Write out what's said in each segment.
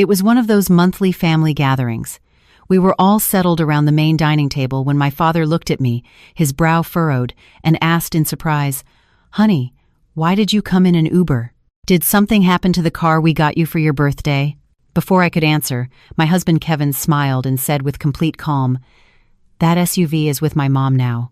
It was one of those monthly family gatherings. We were all settled around the main dining table when my father looked at me, his brow furrowed, and asked in surprise, "Honey, why did you come in an Uber? Did something happen to the car we got you for your birthday?" Before I could answer, my husband Kevin smiled and said with complete calm, "That SUV is with my mom now.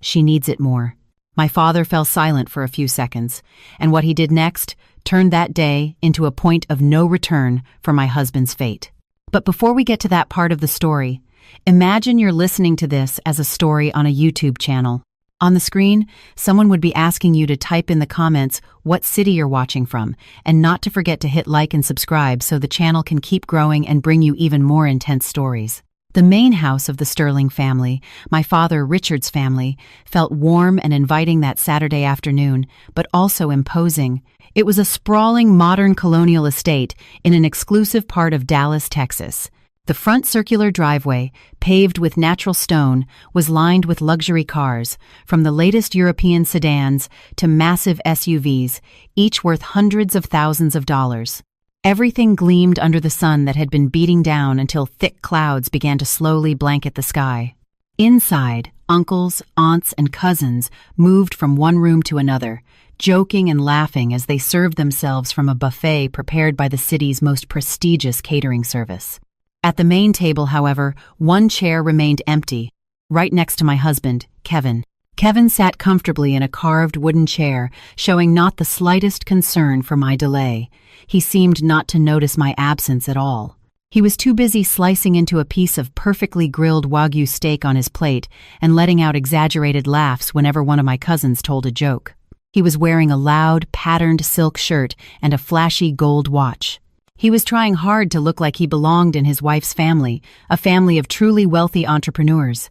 She needs it more." My father fell silent for a few seconds, and what he did next turned that day into a point of no return for my husband's fate. But before we get to that part of the story, imagine you're listening to this as a story on a YouTube channel. On the screen, someone would be asking you to type in the comments what city you're watching from, and not to forget to hit like and subscribe so the channel can keep growing and bring you even more intense stories. The main house of the Sterling family, my father Richard's family, felt warm and inviting that Saturday afternoon, but also imposing. It was a sprawling modern colonial estate in an exclusive part of Dallas, Texas. The front circular driveway, paved with natural stone, was lined with luxury cars, from the latest European sedans to massive SUVs, each worth hundreds of thousands of dollars. Everything gleamed under the sun that had been beating down until thick clouds began to slowly blanket the sky. Inside, uncles, aunts, and cousins moved from one room to another, joking and laughing as they served themselves from a buffet prepared by the city's most prestigious catering service. At the main table, however, one chair remained empty, right next to my husband, Kevin. Kevin sat comfortably in a carved wooden chair, showing not the slightest concern for my delay. He seemed not to notice my absence at all. He was too busy slicing into a piece of perfectly grilled Wagyu steak on his plate and letting out exaggerated laughs whenever one of my cousins told a joke. He was wearing a loud, patterned silk shirt and a flashy gold watch. He was trying hard to look like he belonged in his wife's family, a family of truly wealthy entrepreneurs.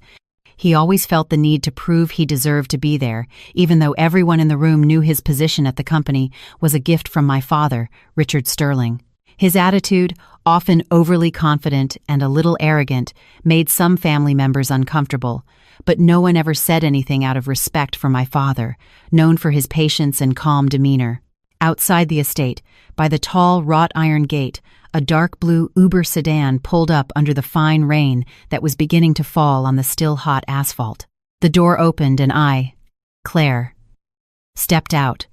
He always felt the need to prove he deserved to be there, even though everyone in the room knew his position at the company was a gift from my father, Richard Sterling. His attitude, often overly confident and a little arrogant, made some family members uncomfortable, but no one ever said anything out of respect for my father, known for his patience and calm demeanor. Outside the estate, by the tall wrought iron gate, a dark blue Uber sedan pulled up under the fine rain that was beginning to fall on the still hot asphalt. The door opened and I, Claire, stepped out,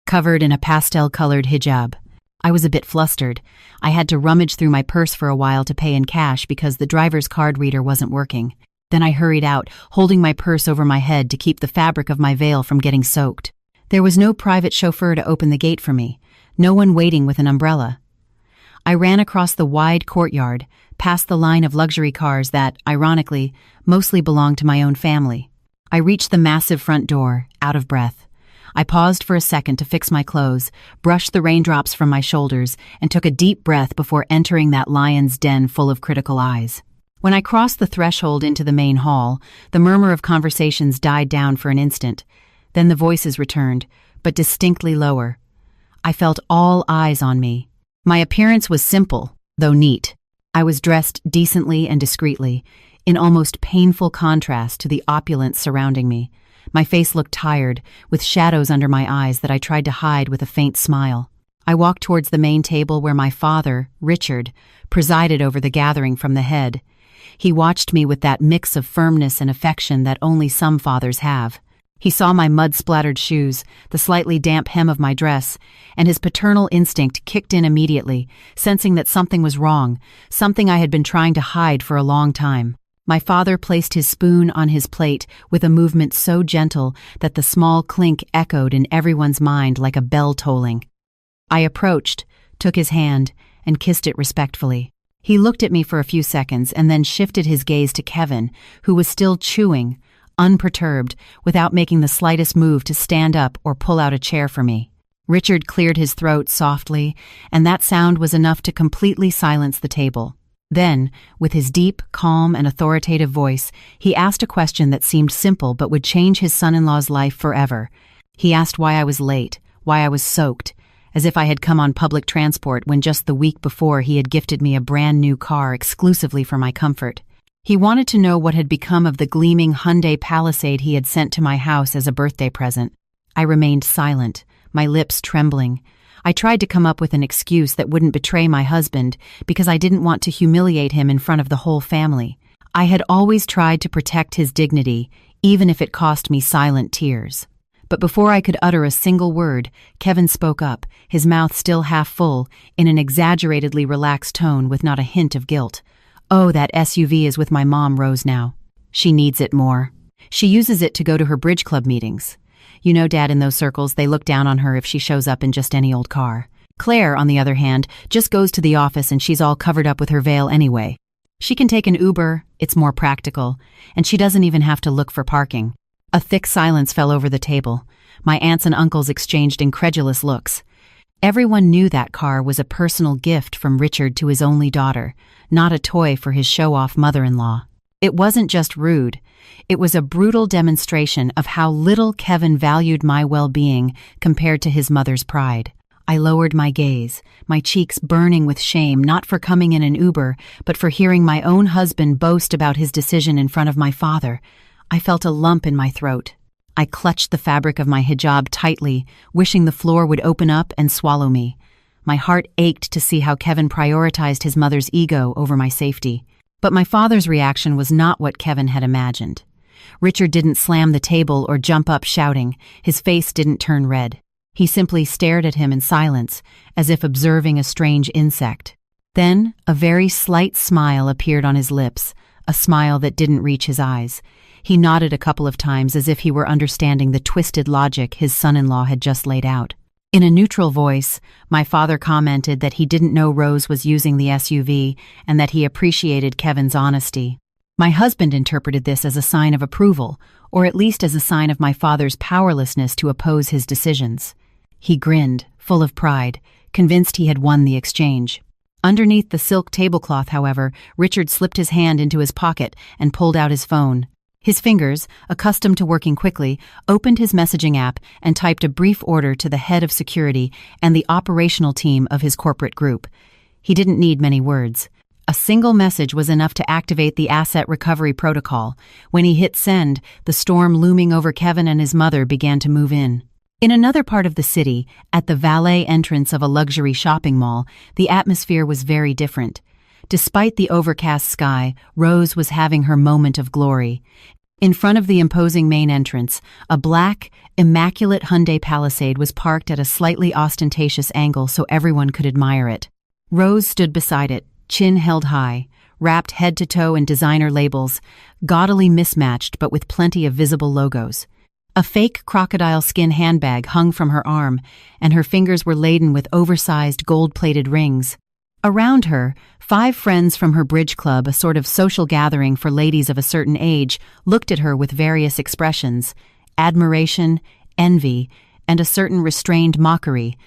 covered in a pastel-colored hijab. I was a bit flustered. I had to rummage through my purse for a while to pay in cash because the driver's card reader wasn't working. Then I hurried out, holding my purse over my head to keep the fabric of my veil from getting soaked. There was no private chauffeur to open the gate for me, no one waiting with an umbrella. I ran across the wide courtyard, past the line of luxury cars that, ironically, mostly belonged to my own family. I reached the massive front door, out of breath. I paused for a second to fix my clothes, brushed the raindrops from my shoulders, and took a deep breath before entering that lion's den full of critical eyes. When I crossed the threshold into the main hall, the murmur of conversations died down for an instant. Then the voices returned, but distinctly lower. I felt all eyes on me. My appearance was simple, though neat. I was dressed decently and discreetly, in almost painful contrast to the opulence surrounding me. My face looked tired, with shadows under my eyes that I tried to hide with a faint smile. I walked towards the main table where my father, Richard, presided over the gathering from the head. He watched me with that mix of firmness and affection that only some fathers have. He saw my mud-splattered shoes, the slightly damp hem of my dress, and his paternal instinct kicked in immediately, sensing that something was wrong, something I had been trying to hide for a long time. My father placed his spoon on his plate with a movement so gentle that the small clink echoed in everyone's mind like a bell tolling. I approached, took his hand, and kissed it respectfully. He looked at me for a few seconds and then shifted his gaze to Kevin, who was still chewing, unperturbed, without making the slightest move to stand up or pull out a chair for me. Richard cleared his throat softly, and that sound was enough to completely silence the table. Then, with his deep, calm, and authoritative voice, he asked a question that seemed simple but would change his son-in-law's life forever. He asked why I was late, why I was soaked, as if I had come on public transport when just the week before he had gifted me a brand new car exclusively for my comfort. He wanted to know what had become of the gleaming Hyundai Palisade he had sent to my house as a birthday present. I remained silent, my lips trembling. I tried to come up with an excuse that wouldn't betray my husband because I didn't want to humiliate him in front of the whole family. I had always tried to protect his dignity, even if it cost me silent tears. But before I could utter a single word, Kevin spoke up, his mouth still half full, in an exaggeratedly relaxed tone with not a hint of guilt. "Oh, that SUV is with my mom, Rose, now. She needs it more. She uses it to go to her bridge club meetings. You know, Dad, in those circles, they look down on her if she shows up in just any old car. Claire, on the other hand, just goes to the office and she's all covered up with her veil anyway. She can take an Uber, it's more practical, and she doesn't even have to look for parking." A thick silence fell over the table. My aunts and uncles exchanged incredulous looks. Everyone knew that car was a personal gift from Richard to his only daughter, not a toy for his show-off mother-in-law. It wasn't just rude. It was a brutal demonstration of how little Kevin valued my well-being compared to his mother's pride. I lowered my gaze, my cheeks burning with shame, not for coming in an Uber, but for hearing my own husband boast about his decision in front of my father. I felt a lump in my throat. I clutched the fabric of my hijab tightly, wishing the floor would open up and swallow me. My heart ached to see how Kevin prioritized his mother's ego over my safety. But my father's reaction was not what Kevin had imagined. Richard didn't slam the table or jump up shouting. His face didn't turn red. He simply stared at him in silence, as if observing a strange insect. Then, a very slight smile appeared on his lips, a smile that didn't reach his eyes. He nodded a couple of times as if he were understanding the twisted logic his son-in-law had just laid out. In a neutral voice, my father commented that he didn't know Rose was using the SUV and that he appreciated Kevin's honesty. My husband interpreted this as a sign of approval, or at least as a sign of my father's powerlessness to oppose his decisions. He grinned, full of pride, convinced he had won the exchange. Underneath the silk tablecloth, however, Richard slipped his hand into his pocket and pulled out his phone. His fingers, accustomed to working quickly, opened his messaging app and typed a brief order to the head of security and the operational team of his corporate group. He didn't need many words. A single message was enough to activate the asset recovery protocol. When he hit send, the storm looming over Kevin and his mother began to move in. In another part of the city, at the valet entrance of a luxury shopping mall, the atmosphere was very different. Despite the overcast sky, Rose was having her moment of glory. In front of the imposing main entrance, a black, immaculate Hyundai Palisade was parked at a slightly ostentatious angle so everyone could admire it. Rose stood beside it, chin held high, wrapped head to toe in designer labels, gaudily mismatched but with plenty of visible logos. A fake crocodile skin handbag hung from her arm, and her fingers were laden with oversized gold-plated rings. Around her, 5 friends from her bridge club, a sort of social gathering for ladies of a certain age, looked at her with various expressions: admiration, envy, and a certain restrained mockery,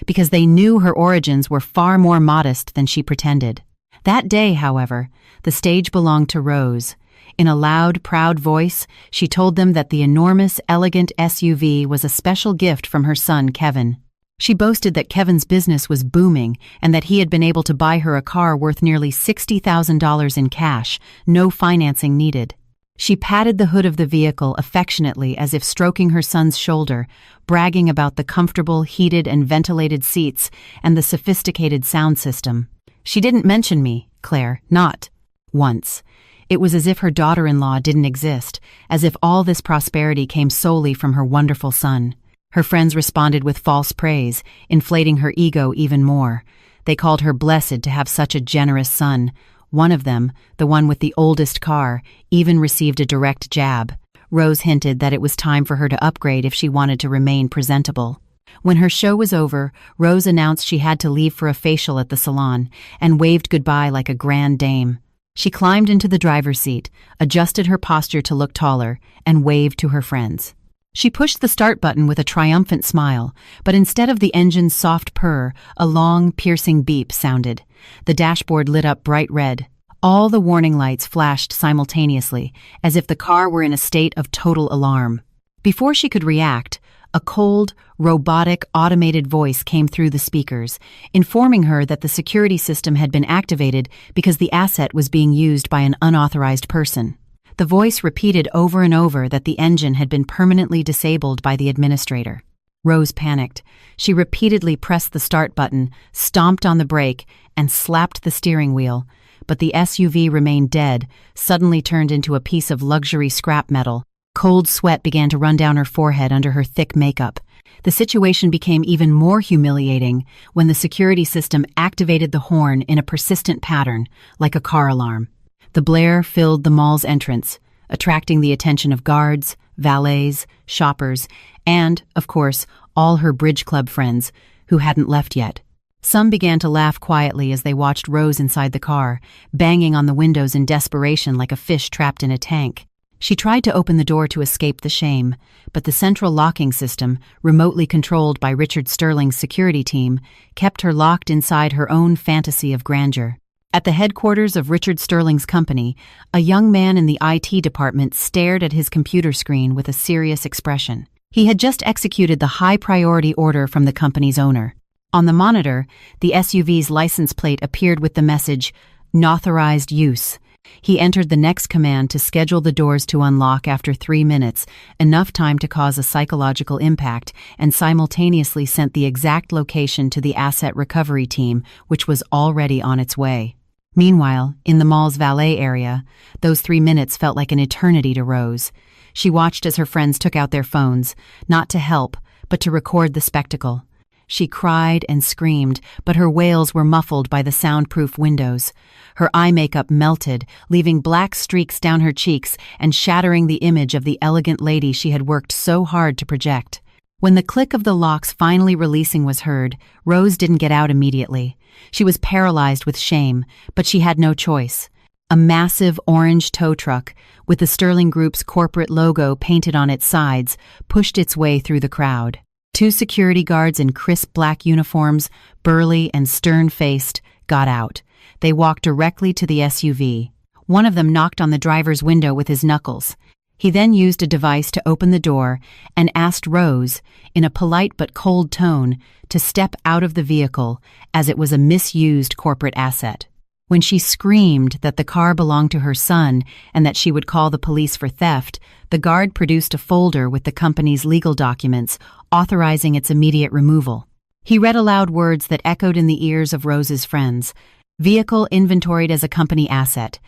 because they knew her origins were far more modest than she pretended. That day, however, the stage belonged to Rose. In a loud, proud voice, she told them that the enormous, elegant SUV was a special gift from her son, Kevin. She boasted that Kevin's business was booming and that he had been able to buy her a car worth nearly $60,000 in cash, no financing needed. She patted the hood of the vehicle affectionately as if stroking her son's shoulder, bragging about the comfortable, heated and ventilated seats and the sophisticated sound system. She didn't mention me, Claire, not once. It was as if her daughter-in-law didn't exist, as if all this prosperity came solely from her wonderful son. Her friends responded with false praise, inflating her ego even more. They called her blessed to have such a generous son. One of them, the one with the oldest car, even received a direct jab. Rose hinted that it was time for her to upgrade if she wanted to remain presentable. When her show was over, Rose announced she had to leave for a facial at the salon and waved goodbye like a grand dame. She climbed into the driver's seat, adjusted her posture to look taller, and waved to her friends. She pushed the start button with a triumphant smile, but instead of the engine's soft purr, a long, piercing beep sounded. The dashboard lit up bright red. All the warning lights flashed simultaneously, as if the car were in a state of total alarm. Before she could react, a cold, robotic, automated voice came through the speakers, informing her that the security system had been activated because the asset was being used by an unauthorized person. The voice repeated over and over that the engine had been permanently disabled by the administrator. Rose panicked. She repeatedly pressed the start button, stomped on the brake, and slapped the steering wheel. But the SUV remained dead, suddenly turned into a piece of luxury scrap metal. Cold sweat began to run down her forehead under her thick makeup. The situation became even more humiliating when the security system activated the horn in a persistent pattern, like a car alarm. The blare filled the mall's entrance, attracting the attention of guards, valets, shoppers, and, of course, all her bridge club friends, who hadn't left yet. Some began to laugh quietly as they watched Rose inside the car, banging on the windows in desperation like a fish trapped in a tank. She tried to open the door to escape the shame, but the central locking system, remotely controlled by Richard Sterling's security team, kept her locked inside her own fantasy of grandeur. At the headquarters of Richard Sterling's company, a young man in the IT department stared at his computer screen with a serious expression. He had just executed the high-priority order from the company's owner. On the monitor, the SUV's license plate appeared with the message, "Unauthorized use." He entered the next command to schedule the doors to unlock after 3 minutes, enough time to cause a psychological impact, and simultaneously sent the exact location to the asset recovery team, which was already on its way. Meanwhile, in the mall's valet area, those 3 minutes felt like an eternity to Rose. She watched as her friends took out their phones, not to help, but to record the spectacle. She cried and screamed, but her wails were muffled by the soundproof windows. Her eye makeup melted, leaving black streaks down her cheeks and shattering the image of the elegant lady she had worked so hard to project. When the click of the locks finally releasing was heard, Rose didn't get out immediately. She was paralyzed with shame, but she had no choice. A massive orange tow truck, with the Sterling Group's corporate logo painted on its sides, pushed its way through the crowd. 2 security guards in crisp black uniforms, burly and stern-faced, got out. They walked directly to the SUV. One of them knocked on the driver's window with his knuckles. He then used a device to open the door and asked Rose, in a polite but cold tone, to step out of the vehicle, as it was a misused corporate asset. When she screamed that the car belonged to her son and that she would call the police for theft, the guard produced a folder with the company's legal documents authorizing its immediate removal. He read aloud words that echoed in the ears of Rose's friends. Vehicle inventoried as a company asset.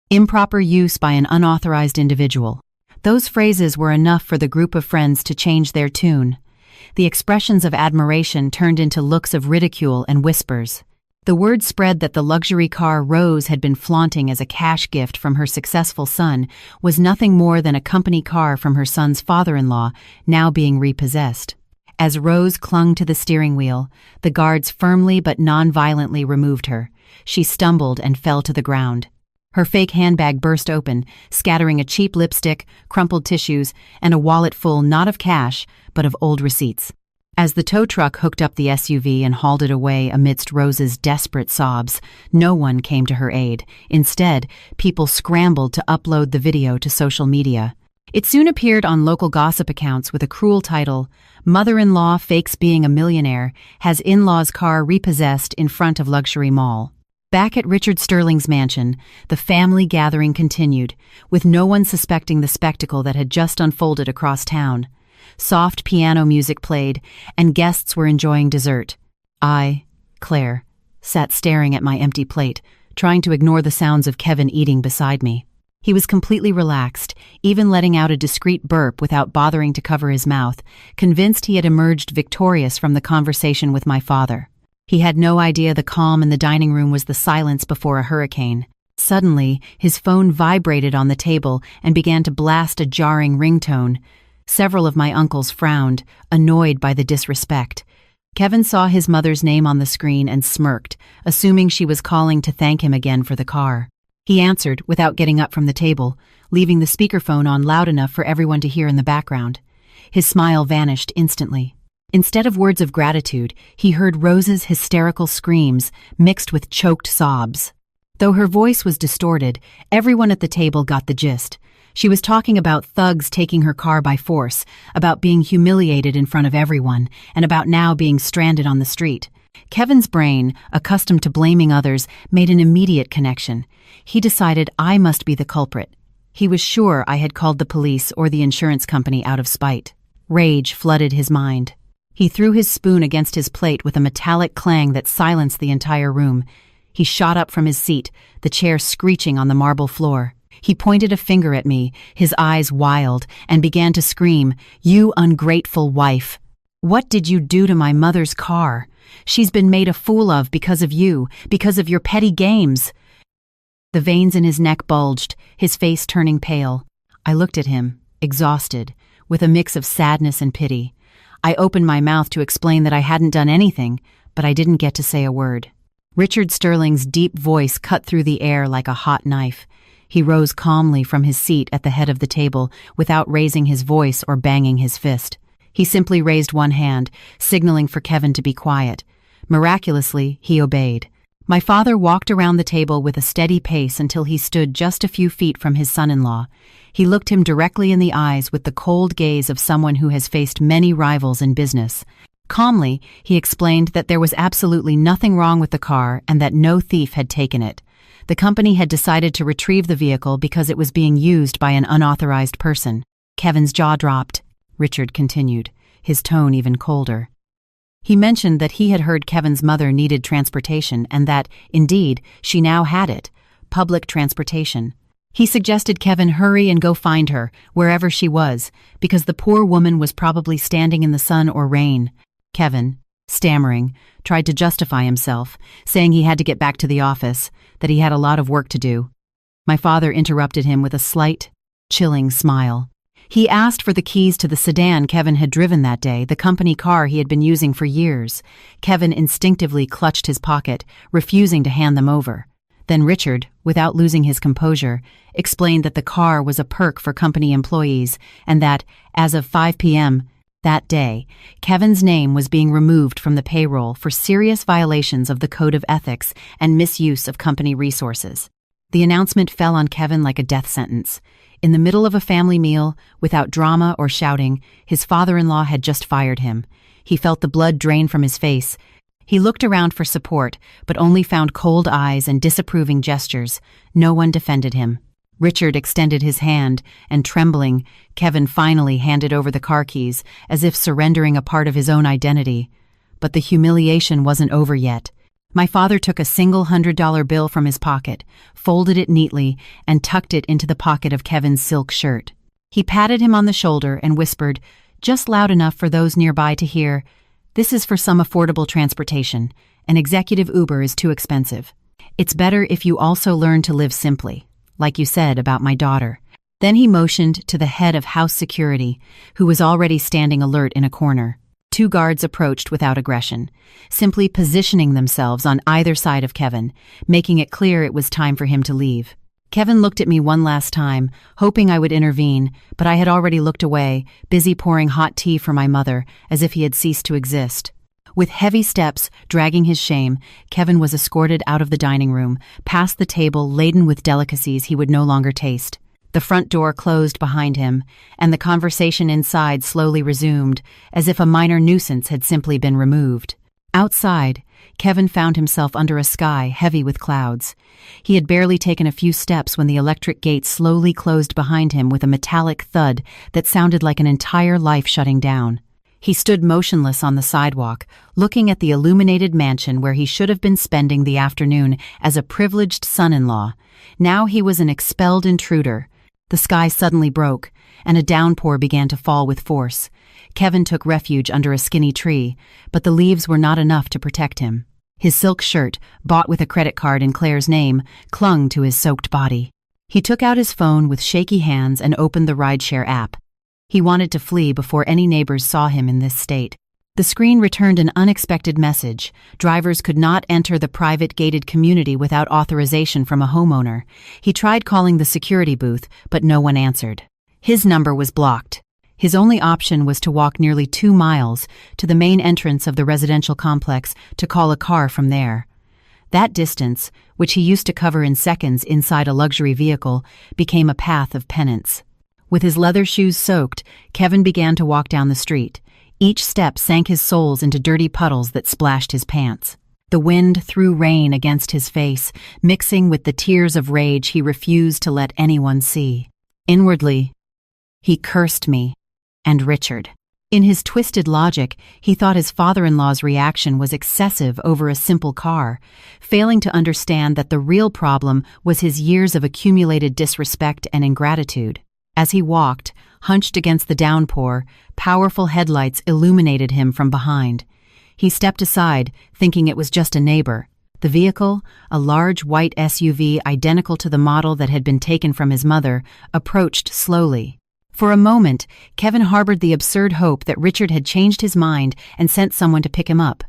Improper use by an unauthorized individual. Those phrases were enough for the group of friends to change their tune. The expressions of admiration turned into looks of ridicule and whispers. The word spread that the luxury car Rose had been flaunting as a cash gift from her successful son was nothing more than a company car from her son's father-in-law, now being repossessed. As Rose clung to the steering wheel, the guards firmly but non-violently removed her. She stumbled and fell to the ground. Her fake handbag burst open, scattering a cheap lipstick, crumpled tissues, and a wallet full not of cash, but of old receipts. As the tow truck hooked up the SUV and hauled it away amidst Rose's desperate sobs, no one came to her aid. Instead, people scrambled to upload the video to social media. It soon appeared on local gossip accounts with a cruel title, "Mother-in-law fakes being a millionaire, has in-law's car repossessed in front of luxury mall." Back at Richard Sterling's mansion, the family gathering continued, with no one suspecting the spectacle that had just unfolded across town. Soft piano music played, and guests were enjoying dessert. I, Claire, sat staring at my empty plate, trying to ignore the sounds of Kevin eating beside me. He was completely relaxed, even letting out a discreet burp without bothering to cover his mouth, convinced he had emerged victorious from the conversation with my father. He had no idea the calm in the dining room was the silence before a hurricane. Suddenly, his phone vibrated on the table and began to blast a jarring ringtone. Several of my uncles frowned, annoyed by the disrespect. Kevin saw his mother's name on the screen and smirked, assuming she was calling to thank him again for the car. He answered without getting up from the table, leaving the speakerphone on loud enough for everyone to hear in the background. His smile vanished instantly. Instead of words of gratitude, he heard Rose's hysterical screams mixed with choked sobs. Though her voice was distorted, everyone at the table got the gist. She was talking about thugs taking her car by force, about being humiliated in front of everyone, and about now being stranded on the street. Kevin's brain, accustomed to blaming others, made an immediate connection. He decided I must be the culprit. He was sure I had called the police or the insurance company out of spite. Rage flooded his mind. He threw his spoon against his plate with a metallic clang that silenced the entire room. He shot up from his seat, the chair screeching on the marble floor. He pointed a finger at me, his eyes wild, and began to scream, "You ungrateful wife! What did you do to my mother's car? She's been made a fool of because of you, because of your petty games." The veins in his neck bulged, his face turning pale. I looked at him, exhausted, with a mix of sadness and pity. I opened my mouth to explain that I hadn't done anything, but I didn't get to say a word. Richard Sterling's deep voice cut through the air like a hot knife. He rose calmly from his seat at the head of the table without raising his voice or banging his fist. He simply raised one hand, signaling for Kevin to be quiet. Miraculously, he obeyed. My father walked around the table with a steady pace until he stood just a few feet from his son-in-law. He looked him directly in the eyes with the cold gaze of someone who has faced many rivals in business. Calmly, he explained that there was absolutely nothing wrong with the car and that no thief had taken it. The company had decided to retrieve the vehicle because it was being used by an unauthorized person. Kevin's jaw dropped. Richard continued, his tone even colder. He mentioned that he had heard Kevin's mother needed transportation and that, indeed, she now had it, public transportation. He suggested Kevin hurry and go find her, wherever she was, because the poor woman was probably standing in the sun or rain. Kevin, stammering, tried to justify himself, saying he had to get back to the office, that he had a lot of work to do. My father interrupted him with a slight, chilling smile. He asked for the keys to the sedan Kevin had driven that day, the company car he had been using for years. Kevin instinctively clutched his pocket, refusing to hand them over. Then Richard, without losing his composure, explained that the car was a perk for company employees and that, as of 5 p.m., that day, Kevin's name was being removed from the payroll for serious violations of the Code of Ethics and misuse of company resources. The announcement fell on Kevin like a death sentence. In the middle of a family meal, without drama or shouting, his father-in-law had just fired him. He felt the blood drain from his face. He looked around for support, but only found cold eyes and disapproving gestures. No one defended him. Richard extended his hand, and trembling, Kevin finally handed over the car keys, as if surrendering a part of his own identity. But the humiliation wasn't over yet. My father took a single $100 bill from his pocket, folded it neatly, and tucked it into the pocket of Kevin's silk shirt. He patted him on the shoulder and whispered, just loud enough for those nearby to hear, "This is for some affordable transportation. An executive Uber is too expensive. It's better if you also learn to live simply, like you said about my daughter." Then he motioned to the head of house security, who was already standing alert in a corner. 2 guards approached without aggression, simply positioning themselves on either side of Kevin, making it clear it was time for him to leave. Kevin looked at me one last time, hoping I would intervene, but I had already looked away, busy pouring hot tea for my mother, as if he had ceased to exist. With heavy steps, dragging his shame, Kevin was escorted out of the dining room, past the table laden with delicacies he would no longer taste. The front door closed behind him, and the conversation inside slowly resumed, as if a minor nuisance had simply been removed. Outside, Kevin found himself under a sky heavy with clouds. He had barely taken a few steps when the electric gate slowly closed behind him with a metallic thud that sounded like an entire life shutting down. He stood motionless on the sidewalk, looking at the illuminated mansion where he should have been spending the afternoon as a privileged son-in-law. Now he was an expelled intruder. The sky suddenly broke, and a downpour began to fall with force. Kevin took refuge under a skinny tree, but the leaves were not enough to protect him. His silk shirt, bought with a credit card in Claire's name, clung to his soaked body. He took out his phone with shaky hands and opened the rideshare app. He wanted to flee before any neighbors saw him in this state. The screen returned an unexpected message. Drivers could not enter the private gated community without authorization from a homeowner. He tried calling the security booth, but no one answered. His number was blocked. His only option was to walk nearly 2 miles to the main entrance of the residential complex to call a car from there. That distance, which he used to cover in seconds inside a luxury vehicle, became a path of penance. With his leather shoes soaked, Kevin began to walk down the street. Each step sank his soles into dirty puddles that splashed his pants. The wind threw rain against his face, mixing with the tears of rage he refused to let anyone see. Inwardly, he cursed me and Richard. In his twisted logic, he thought his father-in-law's reaction was excessive over a simple car, failing to understand that the real problem was his years of accumulated disrespect and ingratitude. As he walked, hunched against the downpour, powerful headlights illuminated him from behind. He stepped aside, thinking it was just a neighbor. The vehicle, a large white SUV identical to the model that had been taken from his mother, approached slowly. For a moment, Kevin harbored the absurd hope that Richard had changed his mind and sent someone to pick him up.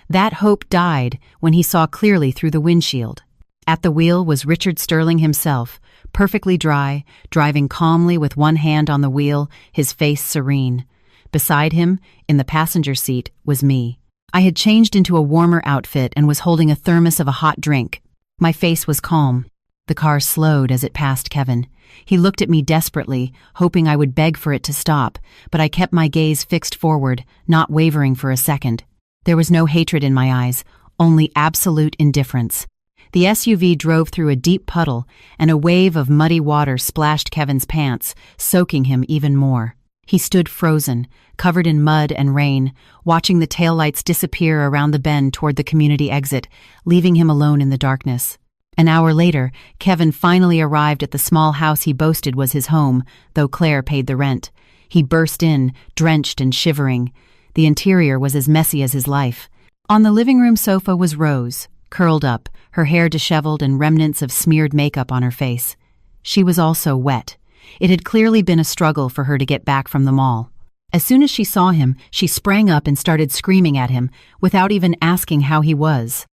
That hope died when he saw clearly through the windshield. At the wheel was Richard Sterling himself, perfectly dry, driving calmly with one hand on the wheel, his face serene. Beside him, in the passenger seat, was me. I had changed into a warmer outfit and was holding a thermos of a hot drink. My face was calm. The car slowed as it passed Kevin. He looked at me desperately, hoping I would beg for it to stop, but I kept my gaze fixed forward, not wavering for a second. There was no hatred in my eyes, only absolute indifference. The SUV drove through a deep puddle, and a wave of muddy water splashed Kevin's pants, soaking him even more. He stood frozen, covered in mud and rain, watching the taillights disappear around the bend toward the community exit, leaving him alone in the darkness. An hour later, Kevin finally arrived at the small house he boasted was his home, though Claire paid the rent. He burst in, drenched and shivering. The interior was as messy as his life. On the living room sofa was Rose, curled up, her hair disheveled and remnants of smeared makeup on her face. She was also wet. It had clearly been a struggle for her to get back from the mall. As soon as she saw him, she sprang up and started screaming at him, without even asking how he was.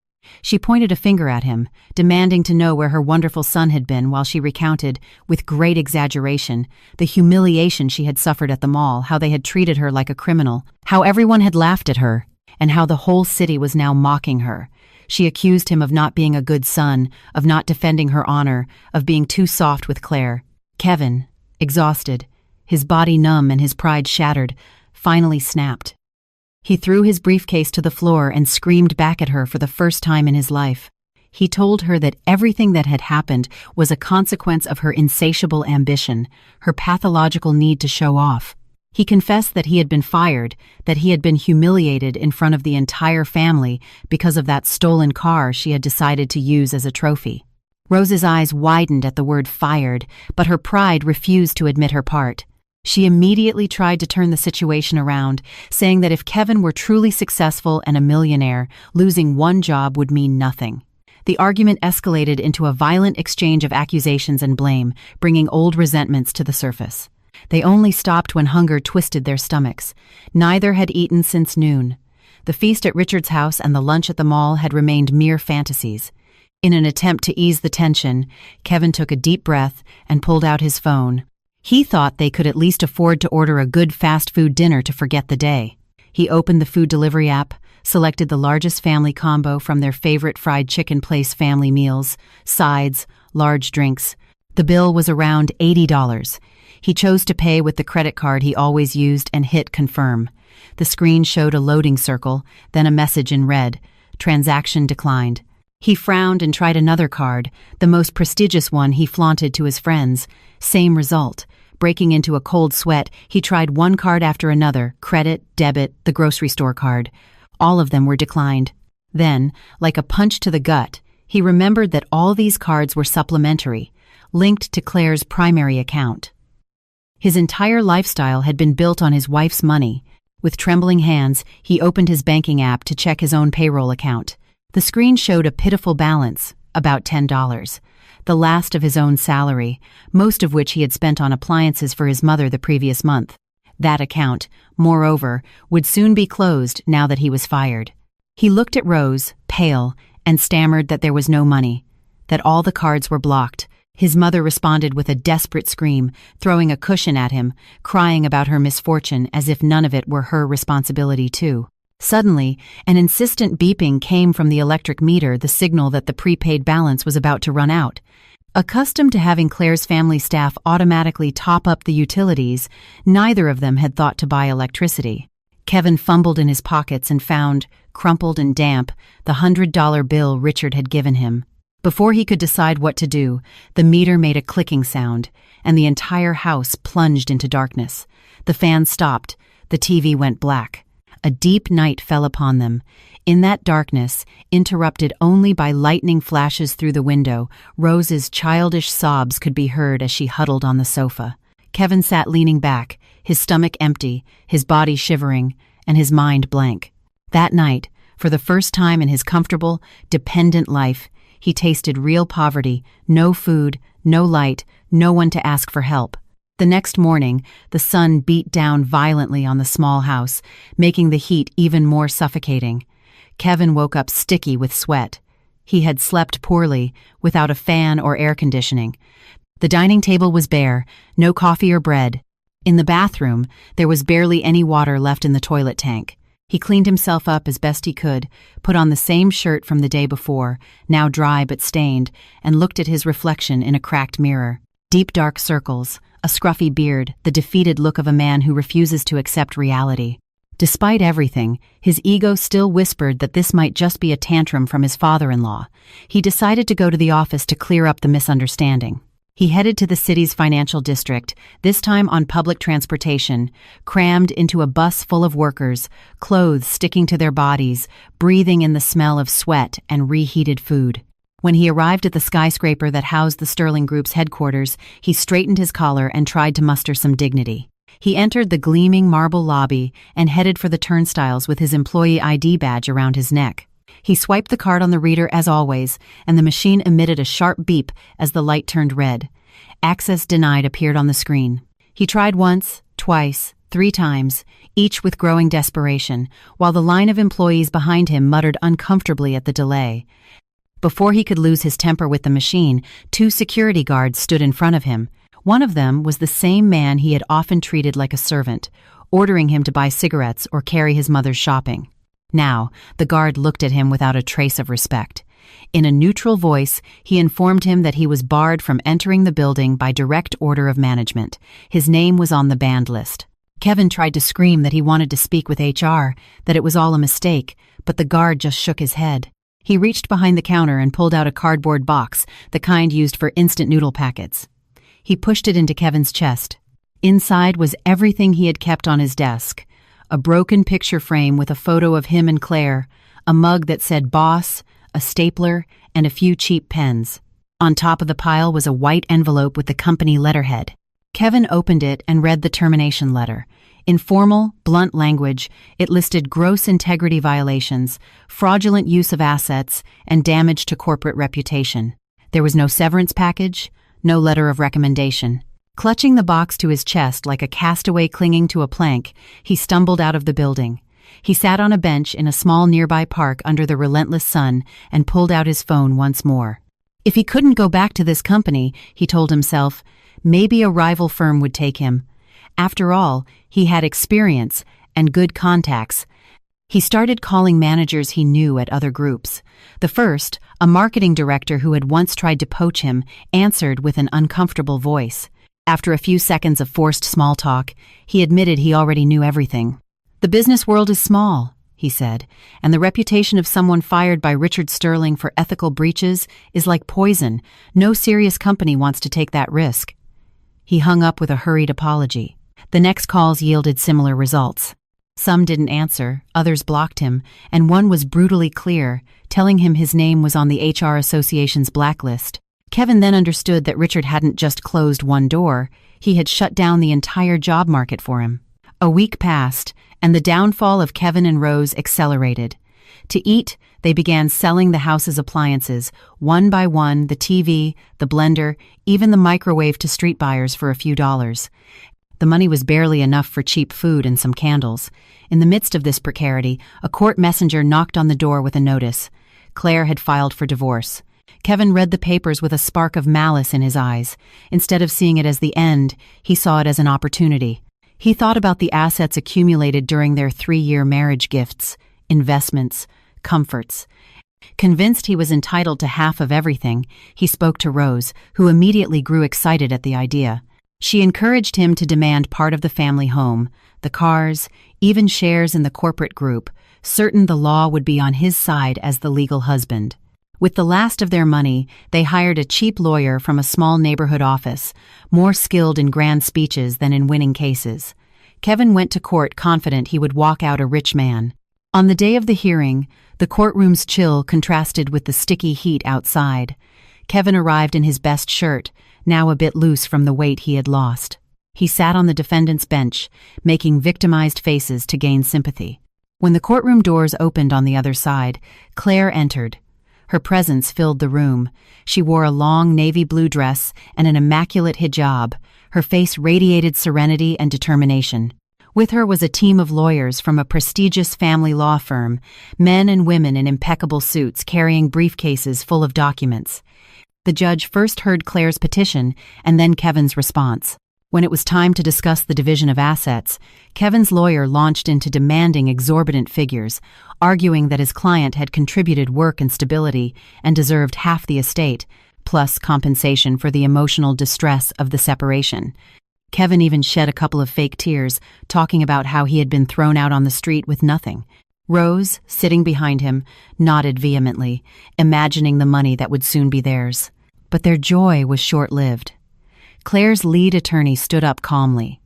She pointed a finger at him, demanding to know where her wonderful son had been while she recounted, with great exaggeration, the humiliation she had suffered at the mall, how they had treated her like a criminal, how everyone had laughed at her, and how the whole city was now mocking her. She accused him of not being a good son, of not defending her honor, of being too soft with Claire. Kevin, exhausted, his body numb and his pride shattered, finally snapped. He threw his briefcase to the floor and screamed back at her for the first time in his life. He told her that everything that had happened was a consequence of her insatiable ambition, her pathological need to show off. He confessed that he had been fired, that he had been humiliated in front of the entire family because of that stolen car she had decided to use as a trophy. Rose's eyes widened at the word fired, but her pride refused to admit her part. She immediately tried to turn the situation around, saying that if Kevin were truly successful and a millionaire, losing one job would mean nothing. The argument escalated into a violent exchange of accusations and blame, bringing old resentments to the surface. They only stopped when hunger twisted their stomachs. Neither had eaten since noon. The feast at Richard's house and the lunch at the mall had remained mere fantasies. In an attempt to ease the tension, Kevin took a deep breath and pulled out his phone. He thought they could at least afford to order a good fast food dinner to forget the day. He opened the food delivery app, selected the largest family combo from their favorite fried chicken place family meals, sides, large drinks. The bill was around $80. He chose to pay with the credit card he always used and hit confirm. The screen showed a loading circle, then a message in red. Transaction declined. He frowned and tried another card, the most prestigious one he flaunted to his friends. Same result. Breaking into a cold sweat, he tried one card after another, credit, debit, the grocery store card. All of them were declined. Then, like a punch to the gut, he remembered that all these cards were supplementary, linked to Claire's primary account. His entire lifestyle had been built on his wife's money. With trembling hands, he opened his banking app to check his own payroll account. The screen showed a pitiful balance, about $10. The last of his own salary, most of which he had spent on appliances for his mother the previous month. That account, moreover, would soon be closed now that he was fired. He looked at Rose, pale, and stammered that there was no money, that all the cards were blocked. His mother responded with a desperate scream, throwing a cushion at him, crying about her misfortune as if none of it were her responsibility too. Suddenly, an insistent beeping came from the electric meter, the signal that the prepaid balance was about to run out. Accustomed to having Claire's family staff automatically top up the utilities, neither of them had thought to buy electricity. Kevin fumbled in his pockets and found, crumpled and damp, the $100 bill Richard had given him. Before he could decide what to do, the meter made a clicking sound, and the entire house plunged into darkness. The fan stopped. The The TV went black. A deep night fell upon them. In that darkness, interrupted only by lightning flashes through the window, Rose's childish sobs could be heard as she huddled on the sofa. Kevin sat leaning back, his stomach empty, his body shivering, and his mind blank. That night, for the first time in his comfortable, dependent life, he tasted real poverty, no food, no light, no one to ask for help. The next morning, the sun beat down violently on the small house, making the heat even more suffocating. Kevin woke up sticky with sweat. He had slept poorly, without a fan or air conditioning. The dining table was bare, no coffee or bread. In the bathroom, there was barely any water left in the toilet tank. He cleaned himself up as best he could, put on the same shirt from the day before, now dry but stained, and looked at his reflection in a cracked mirror. Deep dark circles, a scruffy beard, the defeated look of a man who refuses to accept reality. Despite everything, his ego still whispered that this might just be a tantrum from his father-in-law. He decided to go to the office to clear up the misunderstanding. He headed to the city's financial district, this time on public transportation, crammed into a bus full of workers, clothes sticking to their bodies, breathing in the smell of sweat and reheated food. When he arrived at the skyscraper that housed the Sterling Group's headquarters, he straightened his collar and tried to muster some dignity. He entered the gleaming marble lobby and headed for the turnstiles with his employee ID badge around his neck. He swiped the card on the reader as always, and the machine emitted a sharp beep as the light turned red. Access denied appeared on the screen. He tried once, twice, 3 times, each with growing desperation, while the line of employees behind him muttered uncomfortably at the delay. Before he could lose his temper with the machine, 2 security guards stood in front of him. One of them was the same man he had often treated like a servant, ordering him to buy cigarettes or carry his mother's shopping. Now, the guard looked at him without a trace of respect. In a neutral voice, he informed him that he was barred from entering the building by direct order of management. His name was on the banned list. Kevin tried to scream that he wanted to speak with HR, that it was all a mistake, but the guard just shook his head. He reached behind the counter and pulled out a cardboard box, the kind used for instant noodle packets. He pushed it into Kevin's chest. Inside was everything he had kept on his desk. A broken picture frame with a photo of him and Claire, a mug that said boss, a stapler, and a few cheap pens. On top of the pile was a white envelope with the company letterhead. Kevin opened it and read the termination letter. In formal, blunt language, it listed gross integrity violations, fraudulent use of assets, and damage to corporate reputation. There was no severance package, no letter of recommendation. Clutching the box to his chest like a castaway clinging to a plank, he stumbled out of the building. He sat on a bench in a small nearby park under the relentless sun and pulled out his phone once more. If he couldn't go back to this company, he told himself, maybe a rival firm would take him. After all, he had experience and good contacts. He started calling managers he knew at other groups. The first, a marketing director who had once tried to poach him, answered with an uncomfortable voice. After a few seconds of forced small talk, he admitted he already knew everything. "The business world is small," he said, "and the reputation of someone fired by Richard Sterling for ethical breaches is like poison. No serious company wants to take that risk." He hung up with a hurried apology. The next calls yielded similar results. Some didn't answer, others blocked him, and one was brutally clear, telling him his name was on the HR Association's blacklist. Kevin then understood that Richard hadn't just closed one door, he had shut down the entire job market for him. A week passed, and the downfall of Kevin and Rose accelerated. To eat, they began selling the house's appliances, one by one, the TV, the blender, even the microwave to street buyers for a few dollars. The money was barely enough for cheap food and some candles. In the midst of this precarity, a court messenger knocked on the door with a notice. Claire had filed for divorce. Kevin read the papers with a spark of malice in his eyes. Instead of seeing it as the end, he saw it as an opportunity. He thought about the assets accumulated during their 3-year marriage, gifts, investments, comforts. Convinced he was entitled to half of everything, he spoke to Rose, who immediately grew excited at the idea. She encouraged him to demand part of the family home, the cars, even shares in the corporate group, certain the law would be on his side as the legal husband. With the last of their money, they hired a cheap lawyer from a small neighborhood office, more skilled in grand speeches than in winning cases. Kevin went to court confident he would walk out a rich man. On the day of the hearing, the courtroom's chill contrasted with the sticky heat outside. Kevin arrived in his best shirt, now a bit loose from the weight he had lost. He sat on the defendant's bench, making victimized faces to gain sympathy. When the courtroom doors opened on the other side, Claire entered. Her presence filled the room. She wore a long navy blue dress and an immaculate hijab. Her face radiated serenity and determination. With her was a team of lawyers from a prestigious family law firm, men and women in impeccable suits carrying briefcases full of documents. The judge first heard Claire's petition and then Kevin's response. When it was time to discuss the division of assets, Kevin's lawyer launched into demanding exorbitant figures, arguing that his client had contributed work and stability and deserved half the estate, plus compensation for the emotional distress of the separation. Kevin even shed a couple of fake tears, talking about how he had been thrown out on the street with nothing. Rose, sitting behind him, nodded vehemently, imagining the money that would soon be theirs. But their joy was short-lived. Claire's lead attorney stood up calmly.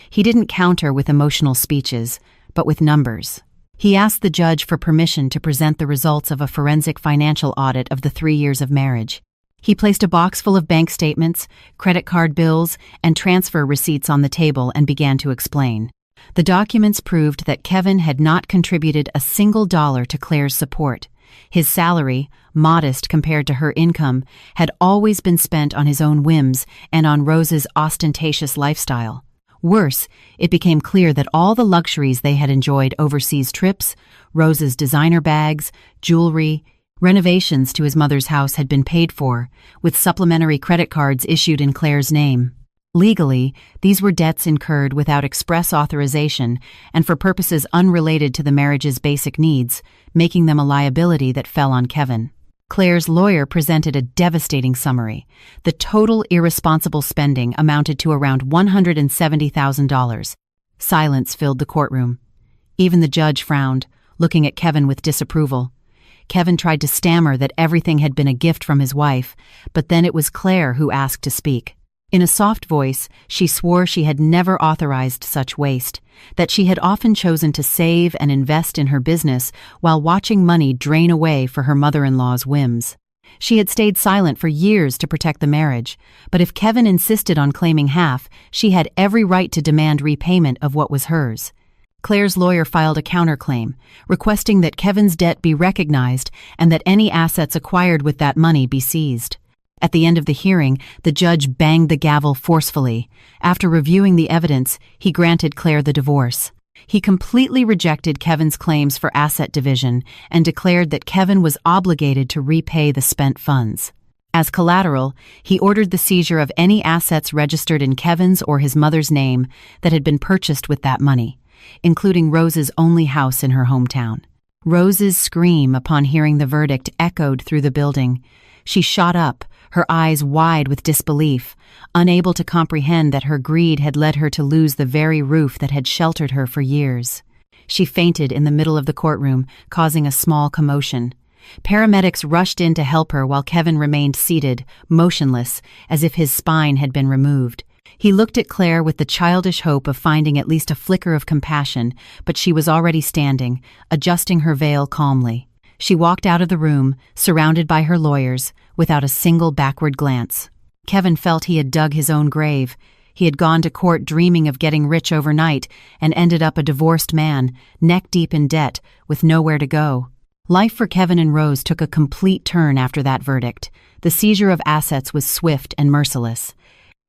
He didn't counter with emotional speeches, but with numbers. He asked the judge for permission to present the results of a forensic financial audit of the 3 years of marriage. He placed a box full of bank statements, credit card bills, and transfer receipts on the table and began to explain. The documents proved that Kevin had not contributed a single dollar to Claire's support. His salary, modest compared to her income, had always been spent on his own whims and on Rose's ostentatious lifestyle. Worse, it became clear that all the luxuries they had enjoyed, overseas trips, Rose's designer bags, jewelry, renovations to his mother's house had been paid for, with supplementary credit cards issued in Claire's name. Legally, these were debts incurred without express authorization and for purposes unrelated to the marriage's basic needs, making them a liability that fell on Kevin. Claire's lawyer presented a devastating summary. The total irresponsible spending amounted to around $170,000. Silence filled the courtroom. Even the judge frowned, looking at Kevin with disapproval. Kevin tried to stammer that everything had been a gift from his wife, but then it was Claire who asked to speak. In a soft voice, she swore she had never authorized such waste, that she had often chosen to save and invest in her business while watching money drain away for her mother-in-law's whims. She had stayed silent for years to protect the marriage, but if Kevin insisted on claiming half, she had every right to demand repayment of what was hers. Claire's lawyer filed a counterclaim, requesting that Kevin's debt be recognized and that any assets acquired with that money be seized. At the end of the hearing, the judge banged the gavel forcefully. After reviewing the evidence, he granted Claire the divorce. He completely rejected Kevin's claims for asset division and declared that Kevin was obligated to repay the spent funds. As collateral, he ordered the seizure of any assets registered in Kevin's or his mother's name that had been purchased with that money, including Rose's only house in her hometown. Rose's scream upon hearing the verdict echoed through the building. She shot up, her eyes wide with disbelief, unable to comprehend that her greed had led her to lose the very roof that had sheltered her for years. She fainted in the middle of the courtroom, causing a small commotion. Paramedics rushed in to help her while Kevin remained seated, motionless, as if his spine had been removed. He looked at Claire with the childish hope of finding at least a flicker of compassion, but she was already standing, adjusting her veil calmly. She walked out of the room, surrounded by her lawyers, without a single backward glance. Kevin felt he had dug his own grave. He had gone to court dreaming of getting rich overnight and ended up a divorced man, neck-deep in debt, with nowhere to go. Life for Kevin and Rose took a complete turn after that verdict. The seizure of assets was swift and merciless.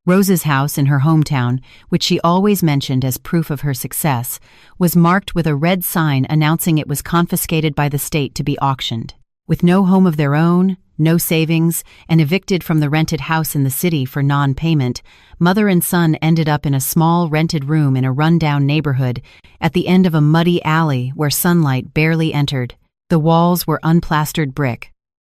Rose's house in her hometown, which she always mentioned as proof of her success, was marked with a red sign announcing it was confiscated by the state to be auctioned. With no home of their own, no savings, and evicted from the rented house in the city for non-payment, mother and son ended up in a small rented room in a run-down neighborhood at the end of a muddy alley where sunlight barely entered. The walls were unplastered brick.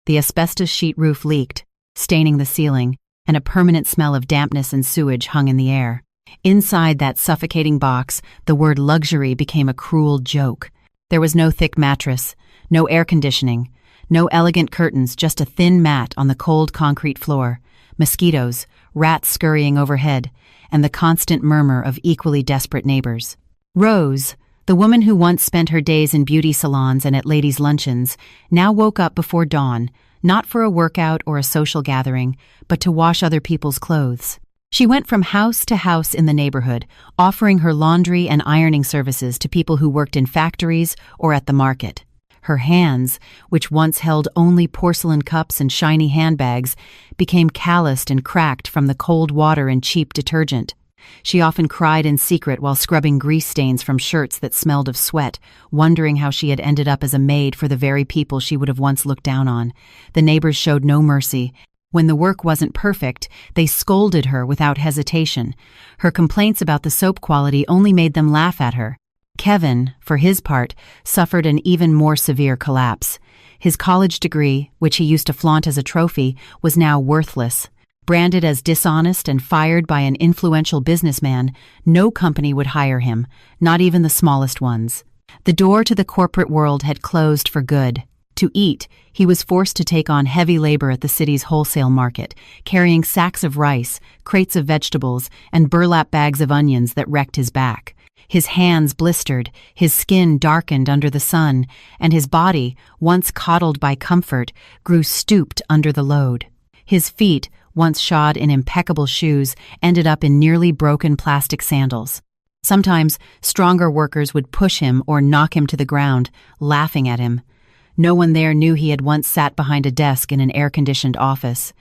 The asbestos sheet roof leaked, staining the ceiling, and a permanent smell of dampness and sewage hung in the air. Inside that suffocating box, the word luxury became a cruel joke. There was no thick mattress, no air conditioning, no elegant curtains, just a thin mat on the cold concrete floor. mosquitoes, rats scurrying overhead, and the constant murmur of equally desperate neighbors. Rose, the woman who once spent her days in beauty salons and at ladies' luncheons, now woke up before dawn, not for a workout or a social gathering, but to wash other people's clothes. She went from house to house in the neighborhood, offering her laundry and ironing services to people who worked in factories or at the market. Her hands, which once held only porcelain cups and shiny handbags, became calloused and cracked from the cold water and cheap detergent. She often cried in secret while scrubbing grease stains from shirts that smelled of sweat, wondering how she had ended up as a maid for the very people she would have once looked down on. The neighbors showed no mercy. When the work wasn't perfect, they scolded her without hesitation. Her complaints about the soap quality only made them laugh at her. Kevin, for his part, suffered an even more severe collapse. His college degree, which he used to flaunt as a trophy, was now worthless. Branded as dishonest and fired by an influential businessman, no company would hire him, not even the smallest ones. The door to the corporate world had closed for good. To eat, he was forced to take on heavy labor at the city's wholesale market, carrying sacks of rice, crates of vegetables, and burlap bags of onions that wrecked his back. His hands blistered, his skin darkened under the sun, and his body, once coddled by comfort, grew stooped under the load. His feet, once shod in impeccable shoes, ended up in nearly broken plastic sandals. Sometimes, stronger workers would push him or knock him to the ground, laughing at him. No one there knew he had once sat behind a desk in an air-conditioned office.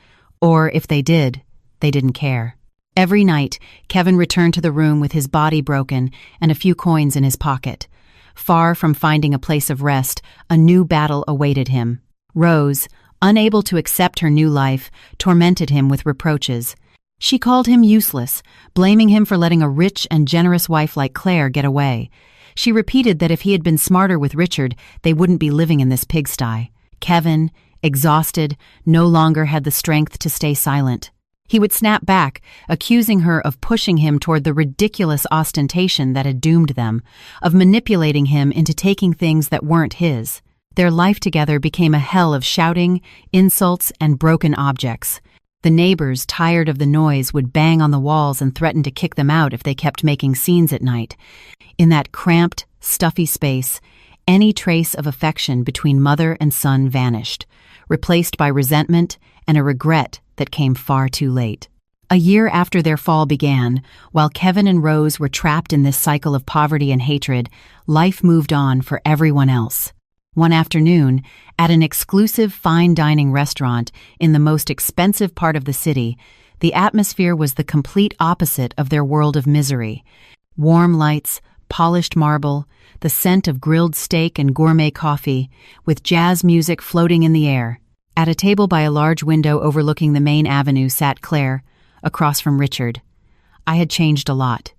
Or, if they did, they didn't care. Every night, Kevin returned to the room with his body broken and a few coins in his pocket. Far from finding a place of rest, a new battle awaited him. Rose, unable to accept her new life, tormented him with reproaches. She called him useless, blaming him for letting a rich and generous wife like Claire get away. She repeated that if he had been smarter with Richard, they wouldn't be living in this pigsty. Kevin, exhausted, no longer had the strength to stay silent. He would snap back, accusing her of pushing him toward the ridiculous ostentation that had doomed them, of manipulating him into taking things that weren't his. Their life together became a hell of shouting, insults, and broken objects. The neighbors, tired of the noise, would bang on the walls and threaten to kick them out if they kept making scenes at night. In that cramped, stuffy space, any trace of affection between mother and son vanished, replaced by resentment and a regret that came far too late. A year after their fall began, while Kevin and Rose were trapped in this cycle of poverty and hatred, life moved on for everyone else. One afternoon, at an exclusive fine dining restaurant in the most expensive part of the city, the atmosphere was the complete opposite of their world of misery. Warm lights, polished marble, the scent of grilled steak and gourmet coffee, with jazz music floating in the air. At a table by a large window overlooking the main avenue sat Claire, across from Richard. I had changed a lot.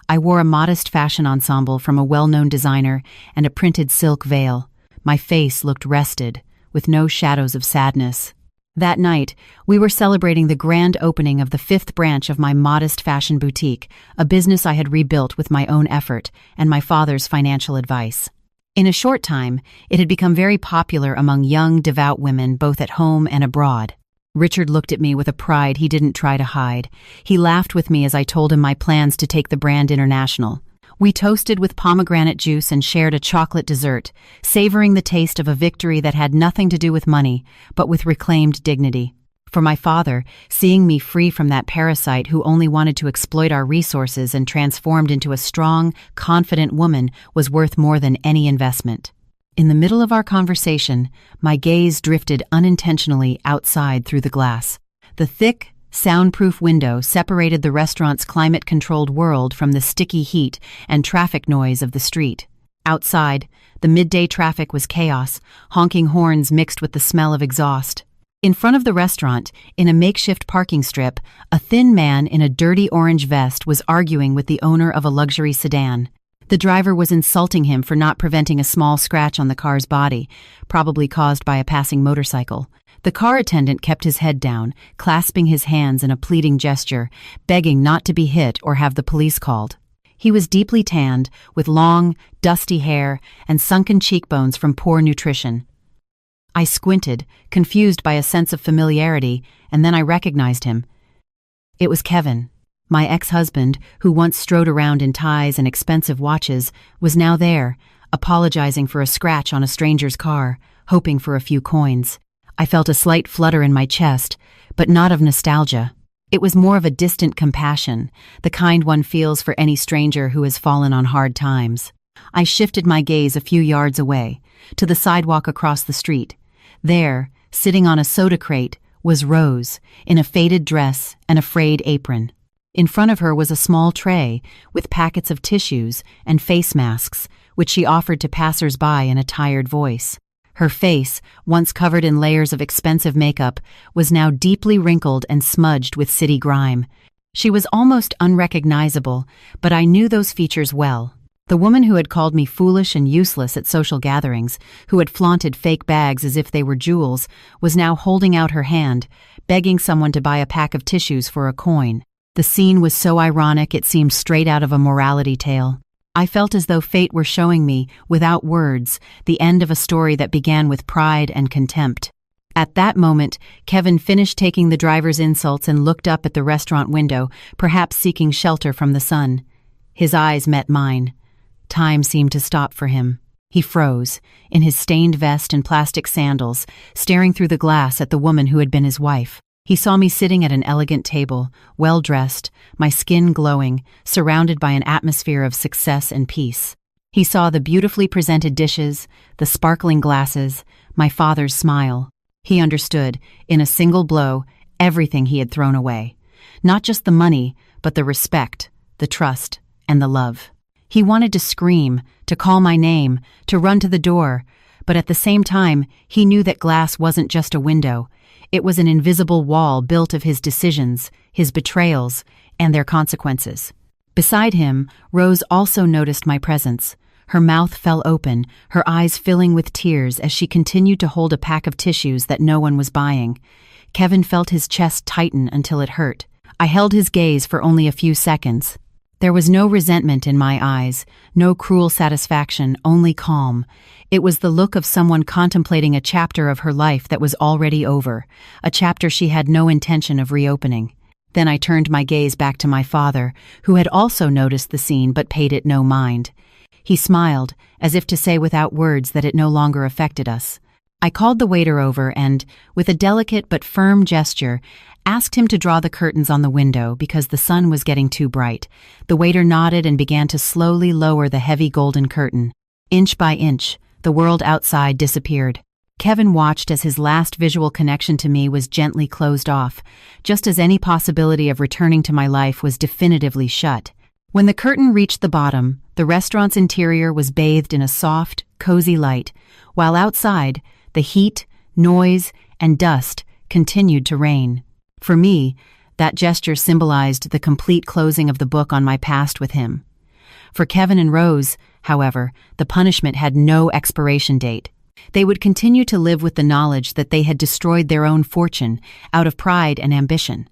I wore a modest fashion ensemble from a well-known designer and a printed silk veil. My face looked rested, with no shadows of sadness. That night, we were celebrating the grand opening of the 5th branch of my modest fashion boutique, a business I had rebuilt with my own effort and my father's financial advice. In a short time, it had become very popular among young, devout women both at home and abroad. Richard looked at me with a pride he didn't try to hide. He laughed with me as I told him my plans to take the brand international. We toasted with pomegranate juice and shared a chocolate dessert, savoring the taste of a victory that had nothing to do with money, but with reclaimed dignity. For my father, seeing me free from that parasite who only wanted to exploit our resources and transformed into a strong, confident woman was worth more than any investment. In the middle of our conversation, my gaze drifted unintentionally outside through the glass. The thick, soundproof window separated the restaurant's climate-controlled world from the sticky heat and traffic noise of the street. Outside, the midday traffic was chaos, honking horns mixed with the smell of exhaust. In front of the restaurant, in a makeshift parking strip, a thin man in a dirty orange vest was arguing with the owner of a luxury sedan. The driver was insulting him for not preventing a small scratch on the car's body, probably caused by a passing motorcycle. The car attendant kept his head down, clasping his hands in a pleading gesture, begging not to be hit or have the police called. He was deeply tanned, with long, dusty hair and sunken cheekbones from poor nutrition. I squinted, confused by a sense of familiarity, and then I recognized him. It was Kevin. My ex-husband, who once strode around in ties and expensive watches, was now there, apologizing for a scratch on a stranger's car, hoping for a few coins. I felt a slight flutter in my chest, but not of nostalgia. It was more of a distant compassion, the kind one feels for any stranger who has fallen on hard times. I shifted my gaze a few yards away, to the sidewalk across the street. There, sitting on a soda crate, was Rose, in a faded dress and a frayed apron. In front of her was a small tray with packets of tissues and face masks, which she offered to passers-by in a tired voice. Her face, once covered in layers of expensive makeup, was now deeply wrinkled and smudged with city grime. She was almost unrecognizable, but I knew those features well. The woman who had called me foolish and useless at social gatherings, who had flaunted fake bags as if they were jewels, was now holding out her hand, begging someone to buy a pack of tissues for a coin. The scene was so ironic it seemed straight out of a morality tale. I felt as though fate were showing me, without words, the end of a story that began with pride and contempt. At that moment, Kevin finished taking the driver's insults and looked up at the restaurant window, perhaps seeking shelter from the sun. His eyes met mine. Time seemed to stop for him. He froze, in his stained vest and plastic sandals, staring through the glass at the woman who had been his wife. He saw me sitting at an elegant table, well-dressed, my skin glowing, surrounded by an atmosphere of success and peace. He saw the beautifully presented dishes, the sparkling glasses, my father's smile. He understood, in a single blow, everything he had thrown away. Not just the money, but the respect, the trust, and the love. He wanted to scream, to call my name, to run to the door, but at the same time, he knew that glass wasn't just a window. It was an invisible wall built of his decisions, his betrayals, and their consequences. Beside him, Rose also noticed my presence. Her mouth fell open, her eyes filling with tears as she continued to hold a pack of tissues that no one was buying. Kevin felt his chest tighten until it hurt. I held his gaze for only a few seconds. There was no resentment in my eyes, no cruel satisfaction, only calm. It was the look of someone contemplating a chapter of her life that was already over, a chapter she had no intention of reopening. Then I turned my gaze back to my father, who had also noticed the scene but paid it no mind. He smiled, as if to say without words that it no longer affected us. I called the waiter over and, with a delicate but firm gesture, asked him to draw the curtains on the window because the sun was getting too bright. The waiter nodded and began to slowly lower the heavy golden curtain. Inch by inch, the world outside disappeared. Kevin watched as his last visual connection to me was gently closed off, just as any possibility of returning to my life was definitively shut. When the curtain reached the bottom, the restaurant's interior was bathed in a soft, cozy light, while outside, the heat, noise, and dust continued to reign. For me, that gesture symbolized the complete closing of the book on my past with him. For Kevin and Rose, however, the punishment had no expiration date. They would continue to live with the knowledge that they had destroyed their own fortune out of pride and ambition.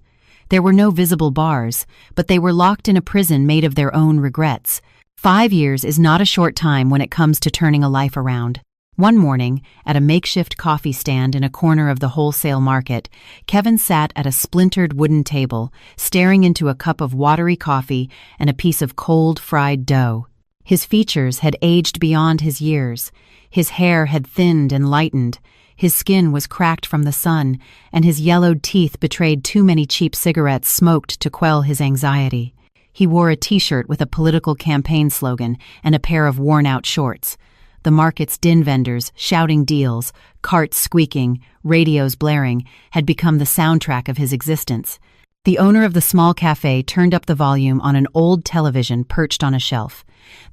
There were no visible bars, but they were locked in a prison made of their own regrets. 5 years is not a short time when it comes to turning a life around. One morning, at a makeshift coffee stand in a corner of the wholesale market, Kevin sat at a splintered wooden table, staring into a cup of watery coffee and a piece of cold, fried dough. His features had aged beyond his years. His hair had thinned and lightened. His skin was cracked from the sun, and his yellowed teeth betrayed too many cheap cigarettes smoked to quell his anxiety. He wore a t-shirt with a political campaign slogan and a pair of worn-out shorts. The market's din vendors, shouting deals, carts squeaking, radios blaring, had become the soundtrack of his existence. The owner of the small cafe turned up the volume on an old television perched on a shelf.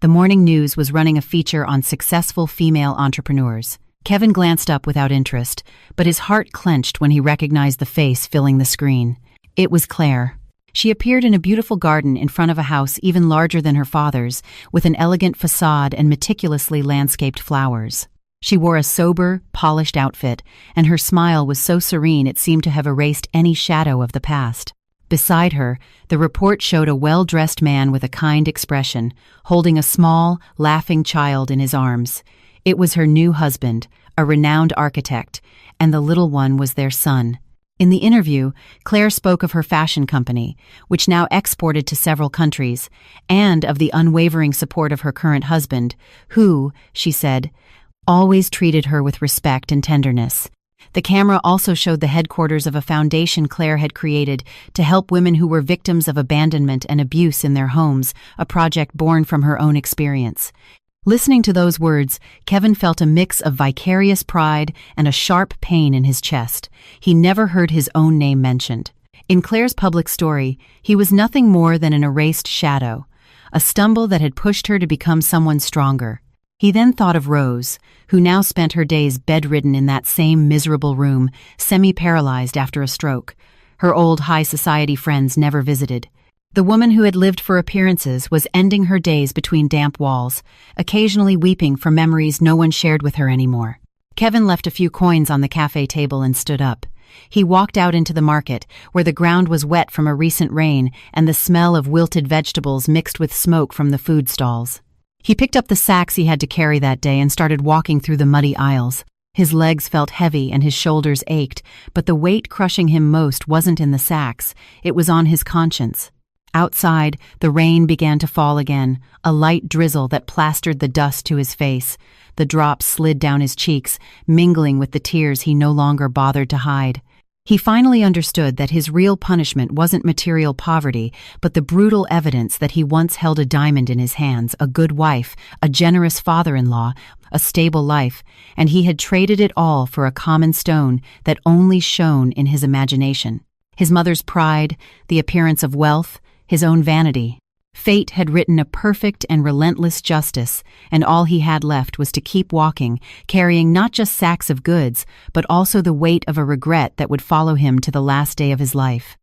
The morning news was running a feature on successful female entrepreneurs. Kevin glanced up without interest, but his heart clenched when he recognized the face filling the screen. It was Claire. She appeared in a beautiful garden in front of a house even larger than her father's, with an elegant facade and meticulously landscaped flowers. She wore a sober, polished outfit, and her smile was so serene it seemed to have erased any shadow of the past. Beside her, the report showed a well-dressed man with a kind expression, holding a small, laughing child in his arms. It was her new husband, a renowned architect, and the little one was their son. In the interview, Claire spoke of her fashion company, which now exported to several countries, and of the unwavering support of her current husband, who, she said, always treated her with respect and tenderness. The camera also showed the headquarters of a foundation Claire had created to help women who were victims of abandonment and abuse in their homes, a project born from her own experience. Listening to those words, Kevin felt a mix of vicarious pride and a sharp pain in his chest. He never heard his own name mentioned. In Claire's public story, he was nothing more than an erased shadow, a stumble that had pushed her to become someone stronger. He then thought of Rose, who now spent her days bedridden in that same miserable room, semi-paralyzed after a stroke. Her old high society friends never visited. The woman who had lived for appearances was ending her days between damp walls, occasionally weeping for memories no one shared with her anymore. Kevin left a few coins on the cafe table and stood up. He walked out into the market, where the ground was wet from a recent rain and the smell of wilted vegetables mixed with smoke from the food stalls. He picked up the sacks he had to carry that day and started walking through the muddy aisles. His legs felt heavy and his shoulders ached, but the weight crushing him most wasn't in the sacks, it was on his conscience. Outside, the rain began to fall again, a light drizzle that plastered the dust to his face. The drops slid down his cheeks, mingling with the tears he no longer bothered to hide. He finally understood that his real punishment wasn't material poverty, but the brutal evidence that he once held a diamond in his hands, a good wife, a generous father-in-law, a stable life, and he had traded it all for a common stone that only shone in his imagination. His mother's pride, the appearance of wealth, his own vanity. Fate had written a perfect and relentless justice, and all he had left was to keep walking, carrying not just sacks of goods, but also the weight of a regret that would follow him to the last day of his life.